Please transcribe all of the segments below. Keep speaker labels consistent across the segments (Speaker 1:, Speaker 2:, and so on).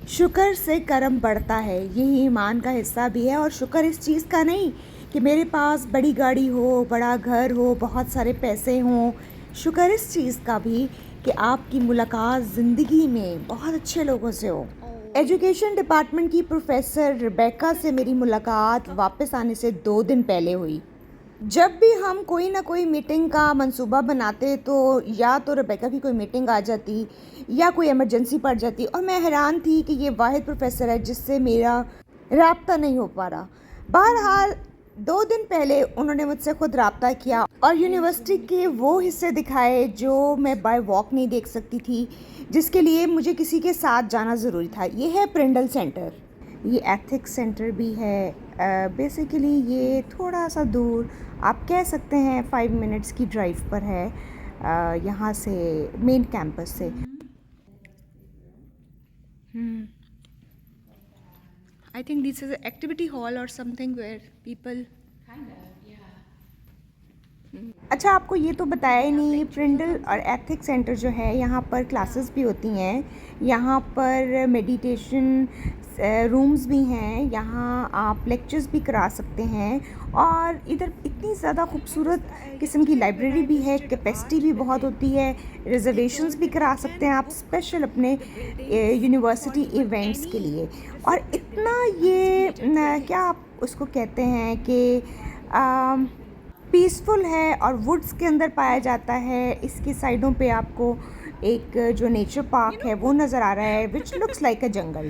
Speaker 1: शुक्र से कर्म बढ़ता है, यही ईमान का हिस्सा भी है। और शुक्र इस चीज़ का नहीं कि मेरे पास बड़ी गाड़ी हो, बड़ा घर हो, बहुत सारे पैसे हों। शुक्र इस चीज़ का भी कि आपकी मुलाकात ज़िंदगी में बहुत अच्छे लोगों से हो। एजुकेशन डिपार्टमेंट की प्रोफेसर रिबेका से मेरी मुलाकात वापस आने से 2 दिन पहले हुई। जब भी हम कोई ना कोई मीटिंग का मंसूबा बनाते तो या तो रेबेका की कोई मीटिंग आ जाती या कोई इमरजेंसी पड़ जाती, और मैं हैरान थी कि ये वाहिद प्रोफेसर है जिससे मेरा राब्ता नहीं हो पा रहा। बहरहाल 2 दिन पहले उन्होंने मुझसे खुद राब्ता किया और यूनिवर्सिटी के वो हिस्से दिखाए जो मैं बाय वॉक नहीं देख सकती थी, जिसके लिए मुझे किसी के साथ जाना ज़रूरी था। ये है प्रिंडल सेंटर, ये एथिक्स सेंटर भी है। बेसिकली ये थोड़ा सा दूर, आप कह सकते हैं 5 मिनट्स की ड्राइव पर है यहाँ से, मेन कैंपस से। I think this is activity hall और समथिंग वेयर पीपल। अच्छा, आपको ये तो बताया ही नहीं, प्रिंडल और एथिक्स सेंटर जो है यहाँ पर क्लासेस भी होती हैं, यहाँ पर मेडिटेशन रूम्स भी हैं, यहाँ आप लेक्चर्स भी करा सकते हैं। और इधर इतनी ज़्यादा खूबसूरत किस्म की लाइब्रेरी भी है, कैपेसिटी भी बहुत होती है, रिजर्वेशंस भी करा सकते हैं आप स्पेशल अपने यूनिवर्सिटी इवेंट्स के लिए। और इतना ये क्या आप उसको कहते हैं कि पीसफुल है और वुड्स के अंदर पाया जाता है। इसकी साइडों पे आपको एक जो नेचर पार्क है वो नज़र आ रहा है, विच लुक्स लाइक अ जंगल।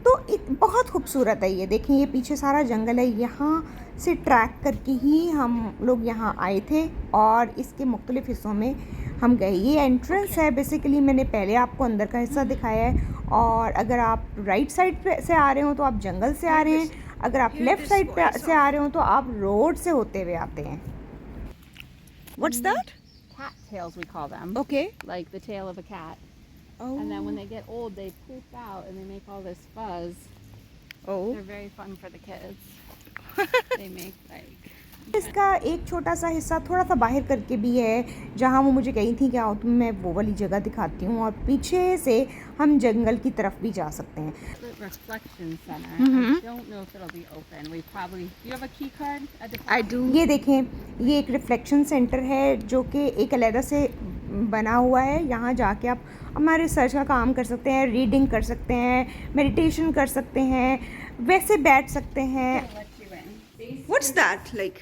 Speaker 1: तो बहुत खूबसूरत है ये। देखें, ये पीछे सारा जंगल है। यहाँ से ट्रैक करके ही हम लोग यहाँ आए थे और इसके मुख्तलिफ हिस्सों में हम गए। ये एंट्रेंस है बेसिकली, मैंने पहले आपको अंदर का हिस्सा दिखाया है। और अगर आप राइट साइड पे से आ रहे हो तो आप जंगल से आ रहे हैं, अगर आप लेफ़्ट साइड पे से आ रहे हो तो आप रोड से होते हुए आते हैं। What's that?
Speaker 2: Cattails, we call them.
Speaker 1: Okay.
Speaker 2: Like the tail of a cat.
Speaker 1: Oh.
Speaker 2: And then when they get old, they poof out and they make all this fuzz.
Speaker 1: Oh.
Speaker 2: They're very fun for the kids. They make like.
Speaker 1: इसका एक छोटा सा हिस्सा थोड़ा सा बाहर करके भी है, जहाँ वो मुझे कही थी कि आओ तुम मैं वो वाली जगह दिखाती हूँ, और पीछे से हम जंगल की तरफ भी जा सकते हैं।
Speaker 2: The reflection center. I don't know if it'll be open. We probably. Do you have a key card?
Speaker 1: I do. ये देखें, ये एक रिफ्लेक्शन सेंटर है जो कि एक अलग से बना हुआ है। यहाँ जाके आप हमारे रिसर्च का काम कर सकते हैं, रीडिंग कर सकते हैं, मेडिटेशन कर सकते हैं, वैसे बैठ सकते हैं। What's that like?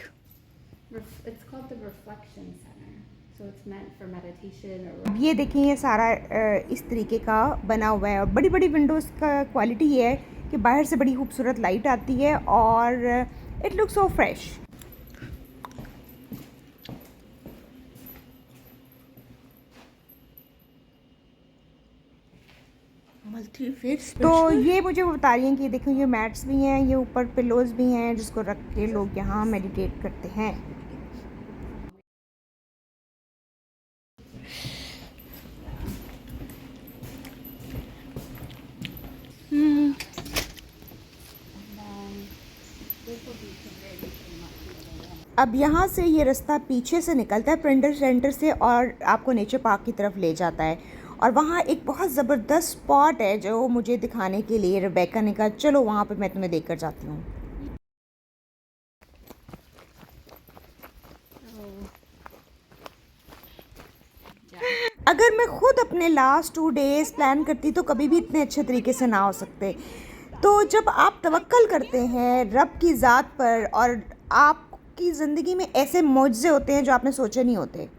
Speaker 2: It's called the reflection center. So it's meant for meditation or.
Speaker 1: ये देखिए, ये सारा इस तरीके का बना हुआ है और बड़ी बड़ी विंडोज़ का क्वालिटी ये है कि बाहर से बड़ी खूबसूरत लाइट आती है और इट लुक्स सो फ्रेश। तो ये मुझे बता रही हैं कि देखो ये मैट्स भी हैं, ये ऊपर पिलोज भी हैं जिसको रख के लोग यहाँ मेडिटेट करते हैं। अब यहाँ से ये रास्ता पीछे से निकलता है प्रिंडल सेंटर से और आपको नेचर पार्क की तरफ ले जाता है। और वहाँ एक बहुत ज़बरदस्त स्पॉट है जो मुझे दिखाने के लिए रेबेका ने कहा चलो वहाँ पे मैं तुम्हें देकर जाती हूँ। अगर मैं खुद अपने लास्ट 2 डेज़ प्लान करती तो कभी भी इतने अच्छे तरीके से ना हो सकते। तो जब आप तवक्कल करते हैं रब की ज़ात पर और आपकी ज़िंदगी में ऐसे मौजज़े होते हैं जो आपने सोचे नहीं होते।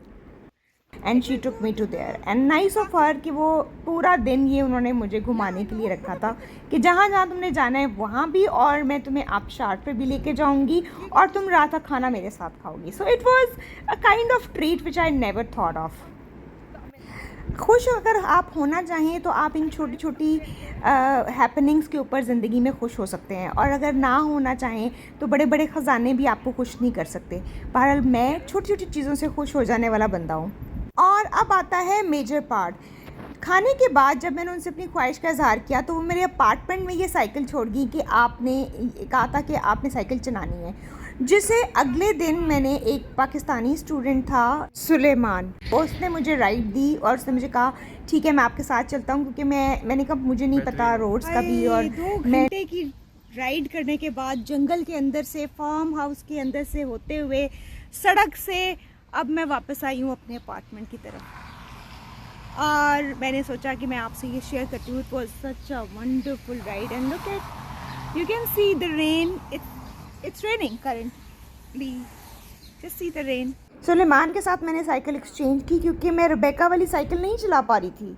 Speaker 1: And she took me to there and nice of her कि वो पूरा दिन ये उन्होंने मुझे घुमाने के लिए रखा था कि जहाँ जहाँ तुमने जाना है वहाँ भी, और मैं तुम्हें आबशार पे भी लेके जाऊँगी और तुम रात का खाना मेरे साथ खाओगी। So it was a kind of treat which I never thought of. खुश अगर आप होना चाहें तो आप इन छोटी छोटी हैपनिंग्स के ऊपर ज़िंदगी में खुश हो सकते हैं, और अगर ना होना चाहें तो बड़े बड़े ख़जाने भी आपको खुश नहीं कर सकते। बहरहाल मैं छोटी छोटी चीज़ों से खुश हो जाने वाला बंदा हूँ। और अब आता है मेजर पार्ट। खाने के बाद जब मैंने उनसे अपनी ख्वाहिश का इजहार किया तो वो मेरे अपार्टमेंट में ये साइकिल छोड़ गई कि आपने कहा था कि आपने साइकिल चलानी है। जिसे अगले दिन मैंने एक पाकिस्तानी स्टूडेंट था सुलेमान, उसने मुझे राइड दी और उसने मुझे कहा ठीक है मैं आपके साथ चलता हूँ, क्योंकि मैंने कहा मुझे नहीं पता रोड्स का भी। और 2 घंटे की राइड करने के बाद जंगल के अंदर से, फार्म हाउस के अंदर से होते हुए, सड़क से, अब मैं वापस आई हूँ अपने अपार्टमेंट की तरफ। और मैंने सोचा कि मैं आपसे ये शेयर करती हूँ। It was such a wonderful ride and look at, you can see the rain, it's raining currently, just see the rain. Suleman के साथ मैंने साइकिल एक्सचेंज की क्योंकि मैं रुबेका वाली साइकिल नहीं चला पा रही थी।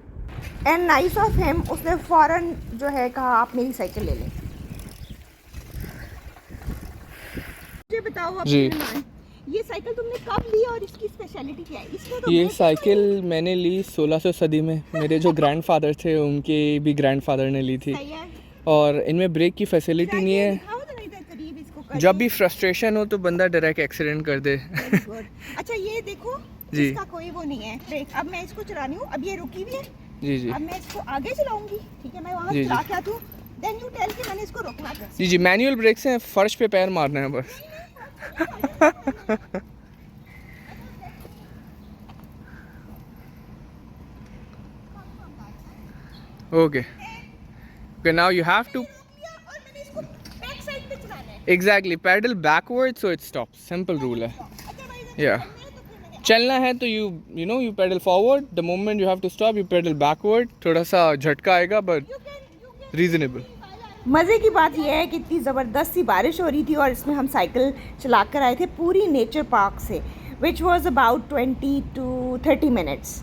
Speaker 1: एंड नाइस ऑफ हिम, उसने फ़ौरन जो है कहा आप मेरी साइकिल ले लें। मुझे बताओ अब सुलेमान, ये साइकिल तुमने कब ली और इसकी स्पेशलिटी क्या है? इसमें तो
Speaker 3: ये साइकिल मैंने ली 1600 सदी में, मेरे जो ग्रैंडफादर थे उनके भी ग्रैंडफादर ने ली थी।
Speaker 1: सही है।
Speaker 3: और इनमें ब्रेक की फैसिलिटी नहीं है,
Speaker 1: दिखाओ जरा इधर करीब इसको।
Speaker 3: जब भी फ्रस्ट्रेशन हो तो बंदा डायरेक्ट एक्सीडेंट कर दे।
Speaker 1: Very good. अच्छा ये देखो,
Speaker 3: जी।
Speaker 1: इसका कोई वो नहीं है ब्रेक। अब मैं इसको चला रही हूँ, अब ये रुकी भी है।
Speaker 3: जी जी
Speaker 1: अब मैं इसको आगे चलाऊंगी, ठीक है, मैं वहाँ
Speaker 3: जी,
Speaker 1: चला
Speaker 3: जी।
Speaker 1: के आती हूँ, देन यू टेल कि मैंने इसको रोकना कैसे।
Speaker 3: जी जी मैनुअल ब्रेक्स हैं, फर्श पे पैर मारना है बस। Okay okay, now you have to
Speaker 1: और मैंने इसको बैक साइड पे चलाना है।
Speaker 3: Exactly pedal backward so it stops, simple rule है।
Speaker 1: Otherwise,
Speaker 3: या
Speaker 1: मैं तो फिर मैंने
Speaker 3: चलना है तो you know you pedal forward, the moment you have to stop you pedal backward. थोड़ा सा झटका आएगा बट रीजनेबल।
Speaker 1: मज़े की बात यह है कि इतनी ज़बरदस्त सी बारिश हो रही थी और इसमें हम साइकिल चला कर आए थे पूरी नेचर पार्क से, which was about 20 to 30 minutes.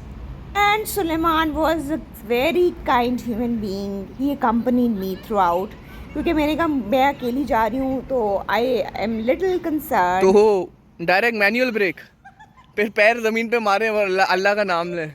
Speaker 1: And Suleman was a very kind human being, he accompanied me throughout, क्योंकि मैंने कहा मैं अकेली जा रही हूँ तो आई एम लिटिल कंसर्न।
Speaker 3: तो डायरेक्ट मैनुअल ब्रेक, फिर पैर ज़मीन पे मारे और अल्लाह का नाम लें।